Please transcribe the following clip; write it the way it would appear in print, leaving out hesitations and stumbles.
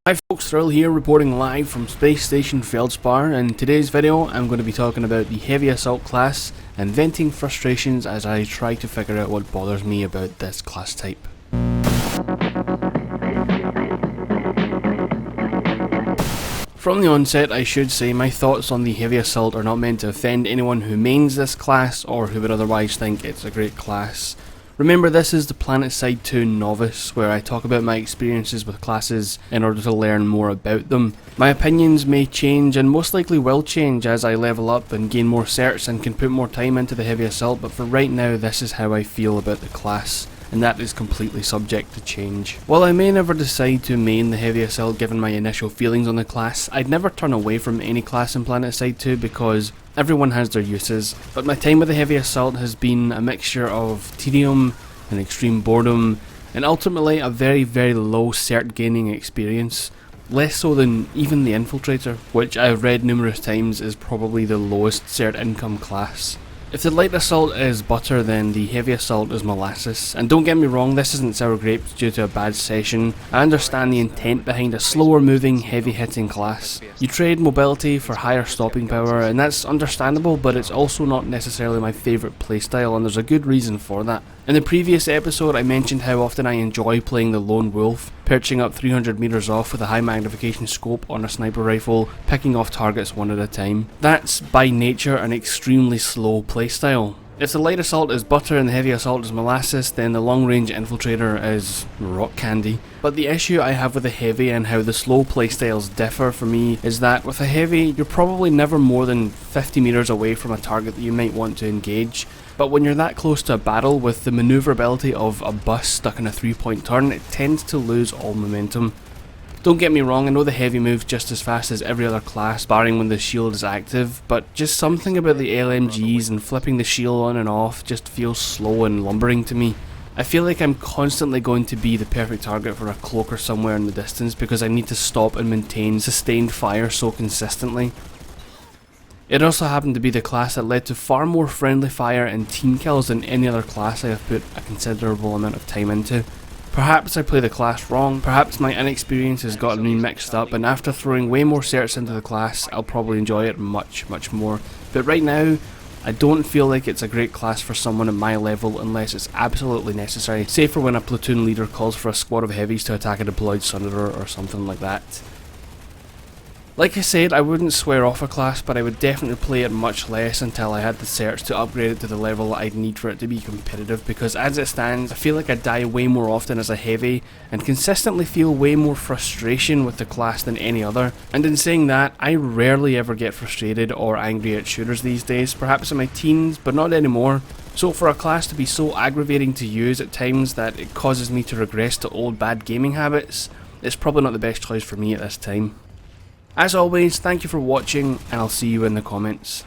Hi folks, Thrill here reporting live from Space Station Feldspar. In today's video I'm going to be talking about the Heavy Assault class and venting frustrations as I try to figure out what bothers me about this class type. From the onset, I should say my thoughts on the Heavy Assault are not meant to offend anyone who mains this class or who would otherwise think it's a great class. Remember, this is the Planetside 2 Novice, where I talk about my experiences with classes in order to learn more about them. My opinions may change and most likely will change as I level up and gain more certs and can put more time into the Heavy Assault, but for right now this is how I feel about the class, and that is completely subject to change. While I may never decide to main the Heavy Assault given my initial feelings on the class, I'd never turn away from any class in Planetside 2 because everyone has their uses, but my time with the Heavy Assault has been a mixture of tedium and extreme boredom, and ultimately a very low cert gaining experience. Less so than even the Infiltrator, which I've read numerous times is probably the lowest cert income class. If the Light Assault is butter, then the Heavy Assault is molasses. And don't get me wrong, this isn't sour grapes due to a bad session. I understand the intent behind a slower moving, heavy hitting class. You trade mobility for higher stopping power, and that's understandable, but it's also not necessarily my favourite playstyle, and there's a good reason for that. In the previous episode I mentioned how often I enjoy playing the Lone Wolf, perching up 300 meters off with a high magnification scope on a sniper rifle, picking off targets one at a time. That's by nature an extremely slow playstyle. If the Light Assault is butter and the Heavy Assault is molasses, then the long range Infiltrator is rock candy. But the issue I have with the Heavy and how the slow playstyles differ for me is that with a Heavy you're probably never more than 50 meters away from a target that you might want to engage. But when you're that close to a battle, with the manoeuvrability of a bus stuck in a 3-point turn, it tends to lose all momentum. Don't get me wrong, I know the Heavy moves just as fast as every other class, barring when the shield is active, but just something about the LMGs and flipping the shield on and off just feels slow and lumbering to me. I feel like I'm constantly going to be the perfect target for a cloaker somewhere in the distance because I need to stop and maintain sustained fire so consistently. It also happened to be the class that led to far more friendly fire and team kills than any other class I have put a considerable amount of time into. Perhaps I play the class wrong, perhaps my inexperience has gotten me mixed up, and after throwing way more certs into the class I'll probably enjoy it much more. But right now I don't feel like it's a great class for someone at my level unless it's absolutely necessary, say for when a platoon leader calls for a squad of heavies to attack a deployed Sunderer or something like that. Like I said, I wouldn't swear off a class, but I would definitely play it much less until I had the certs to upgrade it to the level I'd need for it to be competitive, because as it stands, I feel like I die way more often as a Heavy, and consistently feel way more frustration with the class than any other. And in saying that, I rarely ever get frustrated or angry at shooters these days, perhaps in my teens, but not anymore. So for a class to be so aggravating to use at times that it causes me to regress to old bad gaming habits, it's probably not the best choice for me at this time. As always, thank you for watching, and I'll see you in the comments.